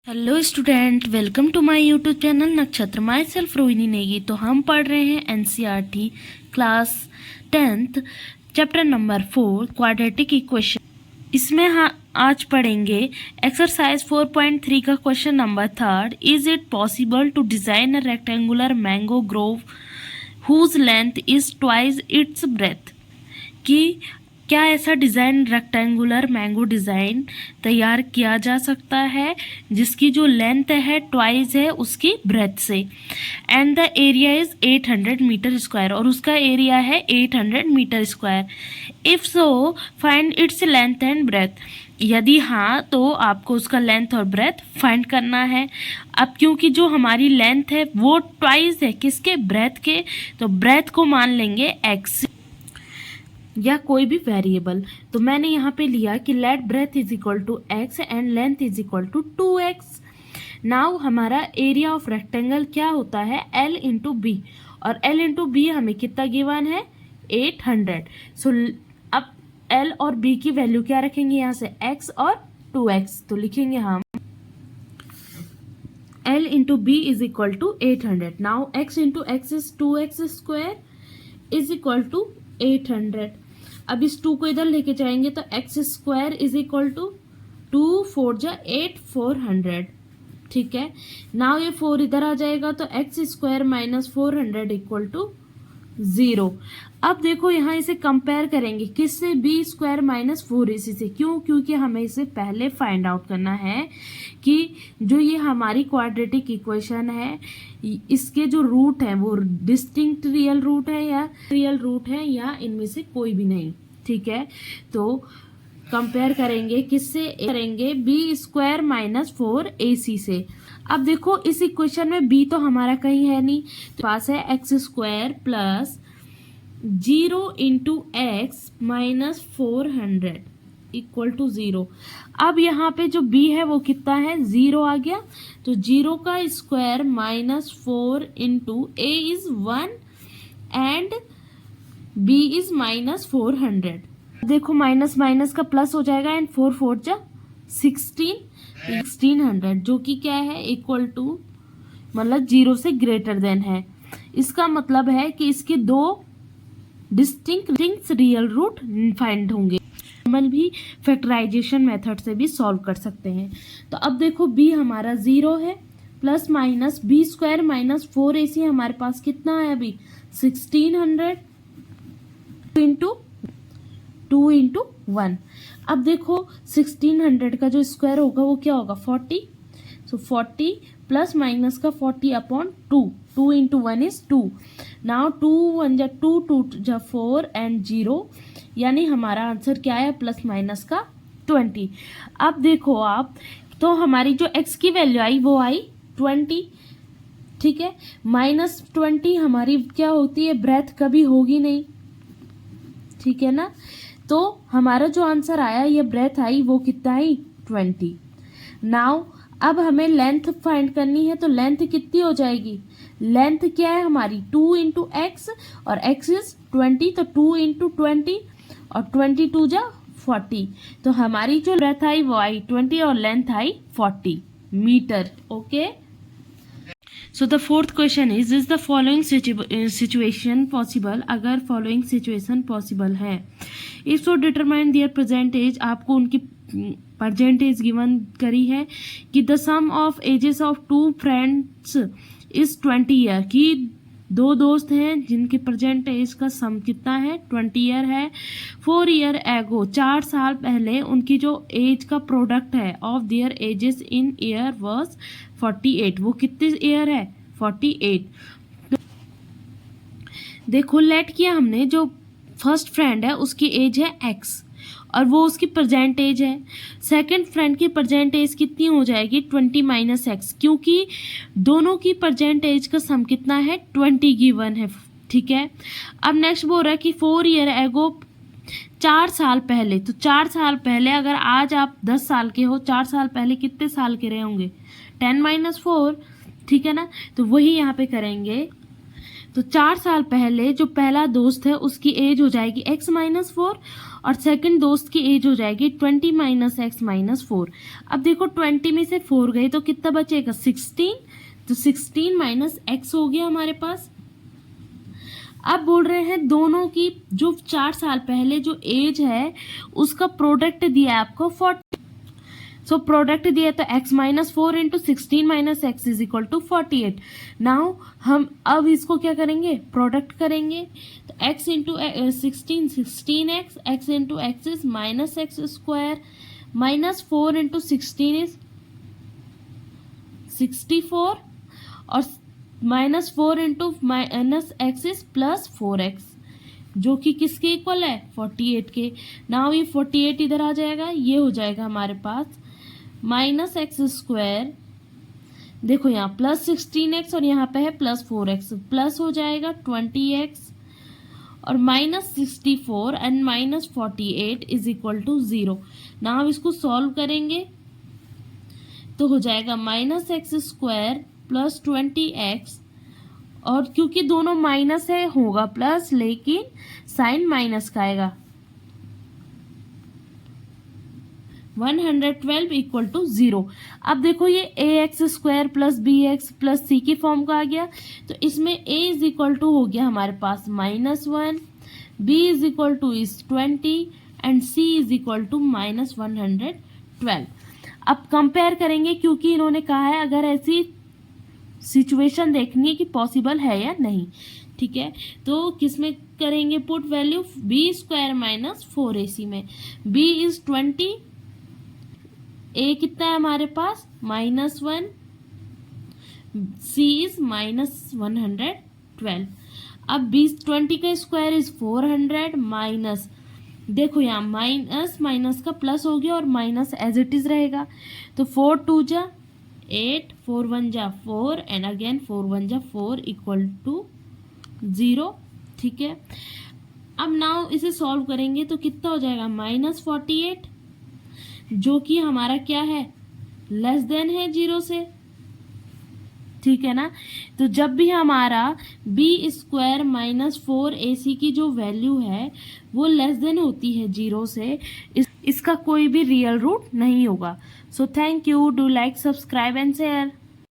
Hello student, welcome to my YouTube channel Nakshatra. My self Rohini Negi. तो हम पढ़ रहे हैं NCERT class 10th chapter number 4 quadratic equation. इसमें आज पढ़ेंगे एक्सरसाइज 4.3 का question number 3। Is it possible to design a rectangular mango grove whose length is twice its breadth. कि क्या ऐसा डिज़ाइन रेक्टेंगुलर मैंगो डिज़ाइन तैयार किया जा सकता है जिसकी जो लेंथ है ट्वाइस है उसकी ब्रेथ से, and the area is 800 metre square, और उसका एरिया है 800 metre square. If so find its length and breadth. यदि हाँ तो आपको उसका लेंथ और ब्रेथ फाइंड करना है। अब क्योंकि जो हमारी लेंथ है वो ट्वाइस है किसके, ब्रेथ के, तो ब्रेथ को मान लेंगे एक्स या कोई भी वेरिएबल। तो मैंने यहाँ पे लिया कि let breadth is equal to x and length is equal to 2x। Now हमारा एरिया ऑफ रेक्टेंगल क्या होता है, L इंटू बी, और L इंटू बी हमें कितना गिवन है, 800। सो अब L और B की वैल्यू क्या रखेंगे यहाँ से, x और 2x। तो लिखेंगे हम L into b is equal to 800। Now x into x is 2x square is equal to 800। अब इस 2 को इधर लेके जाएंगे तो x square is equal to 2 4 जा 8 400। ठीक है, नाउ ये 4 इधर आ जाएगा तो x square minus 400 equal to 0। अब देखो यहाँ इसे कंपेयर करेंगे किससे, बी स्क्वायर माइनस 4ac से। क्यों, क्योंकि हमें इसे पहले फाइंड आउट करना है कि जो ये हमारी क्वाड्रेटिक इक्वेशन है इसके जो रूट है वो डिस्टिंक्ट रियल रूट है या इनमें से कोई भी नहीं। ठीक है, तो कंपेयर करेंगे किससे, करेंगे बी स्क्वायर माइनस 4ac से। अब देखो इस इक्वेशन में b तो हमारा कहीं है नहीं, तो पास है x square plus 0 into x minus 400 equal to 0। अब यहाँ पे जो b है वो कितना है, 0 आ गया, तो 0 का square minus 4 into A is 1 and b is minus 400। देखो माइनस माइनस का प्लस हो जाएगा एंड 4 4 जा 1600, जो कि क्या है, इक्वल टू मतलब 0 से ग्रेटर देन है। इसका मतलब है कि इसके दो डिस्टिंक्ट रियल रूट फाइंड होंगे। हम भी फैक्टराइजेशन मेथड से भी सॉल्व कर सकते हैं। तो अब देखो b हमारा 0 है, plus minus b square minus 4ac हमारे पास कितना है अभी, 1600 इंटू 2 इंटू 1। अब देखो 1600 का जो स्क्वायर होगा वो क्या होगा, 40। सो 40 प्लस माइनस का 40 अपॉन 2, 2 इंटू 1 इज 2। नाउ 2 1 जा 2, 2 जा 4 एंड 0, यानी हमारा आंसर क्या है, प्लस माइनस का 20। अब देखो आप, तो हमारी जो x की वैल्यू आई वो आई 20। ठीक है, माइनस 20 हमारी क्या होती है, ब्रेथ कभी होगी नहीं। ठीक है ना, तो हमारा जो आंसर आया, ये ब्रेथ आई वो कितना आई, 20। नाउ अब हमें लेंथ फाइंड करनी है, तो लेंथ कितनी हो जाएगी, लेंथ क्या है हमारी 2 इंटू एक्स, और x इज 20, तो 2 इंटू 20 और 22 जा 40। तो हमारी जो ब्रेथ आई वो आई 20 और लेंथ आई 40 मीटर। Okay, so the fourth question is the following situation possible. अगर फॉलोइंग सिचुएशन पॉसिबल है, if so determine their present age, आपको उनकी प्रेजेंट एज गिवन करी है कि the sum of ages of 2 friends is 20 year, कि 2 दोस्त हैं जिनके प्रेजेंट एज का सम कितना है, 20 ईयर है। 4 ईयर एगो, 4 साल पहले उनकी जो एज का प्रोडक्ट है of their edges in year was 48। वो कितने ईयर है, 48। देखो लेट किया हमने, जो फर्स्ट फ्रेंड है उसकी एज है x और वो उसकी प्रेजेंट एज है। सेकंड फ्रेंड की प्रेजेंट एज कितनी हो जाएगी, 20 माइनस एक्स, क्योंकि दोनों की प्रेजेंट एज का सम कितना है, 20 गिवन है। ठीक है, अब नेक्स्ट बोल रहा है कि 4 ईयर एगो, 4 साल पहले। तो 4 साल पहले, अगर आज आप 10 साल के हो, 4 साल पहले कितने साल के रहे होंगे, 10 माइनस 4। ठीक है ना, तो वही यहाँ पे करेंगे। तो 4 साल पहले जो पहला दोस्त है उसकी एज हो जाएगी x माइनस 4, और सेकंड दोस्त की एज हो जाएगी 20 माइनस एक्स माइनस 4। अब देखो 20 में से 4 गए तो कितना बचेगा 16, तो 16 माइनस एक्स हो गया हमारे पास। अब बोल रहे हैं दोनों की जो 4 साल पहले जो एज है उसका प्रोडक्ट दिया है आपको 40। सो प्रोडक्ट दिया तो x minus 4 into 16 minus x is equal to 48। Now हम अब इसको क्या करेंगे, प्रोडक्ट करेंगे। तो x into 16x, x into x is minus x square, minus 4 into 16 is 64, और minus 4 into minus x is plus 4x, जो कि किसके इक्वल है 48 के। नाउ ये 48 इधर आ जाएगा, ये हो जाएगा हमारे पास माइनस एक्स स्क्वायर, देखो यहाँ प्लस 16x और यहाँ पे है प्लस 4x, प्लस हो जाएगा 20x और minus 64 and minus 48 is equal to 0। Now इसको सॉल्व करेंगे तो हो जाएगा minus x square plus 20x, और क्योंकि दोनों माइनस है होगा प्लस, लेकिन साइन माइनस का आएगा 112 इक्वल टू 0। अब देखो ये a x square plus b x plus c की फॉर्म का आ गया, तो इसमें a इज इक्वल टू हो गया हमारे पास -1, b is equal to is 20 and c is equal to -112। अब कंपेयर करेंगे क्योंकि इन्होंने कहा है अगर ऐसी सिचुएशन देखनी है कि पॉसिबल है या नहीं, ठीक है। तो किसमें करेंगे put value, b square minus 4ac में। b इज 20, a कितना है हमारे पास -1, c इज -112। अब 20 का स्क्वायर इज 400 माइनस, देखो यहाँ माइनस माइनस का प्लस हो गया और माइनस एज इट इज रहेगा, तो 4 2 जा 8, 4 1 जा 4 एंड अगेन 4 1 जा 4 इक्वल टू 0, ठीक है। अब नाउ इसे सॉल्व करेंगे तो कितना हो जाएगा -48, जो कि हमारा क्या है लेस देन है 0 से, ठीक है ना। तो जब भी हमारा बी स्क्वायर माइनस 4ac की जो वैल्यू है वो लेस देन होती है 0 से, इसका कोई भी रियल रूट नहीं होगा। So thank you, do like, subscribe and share.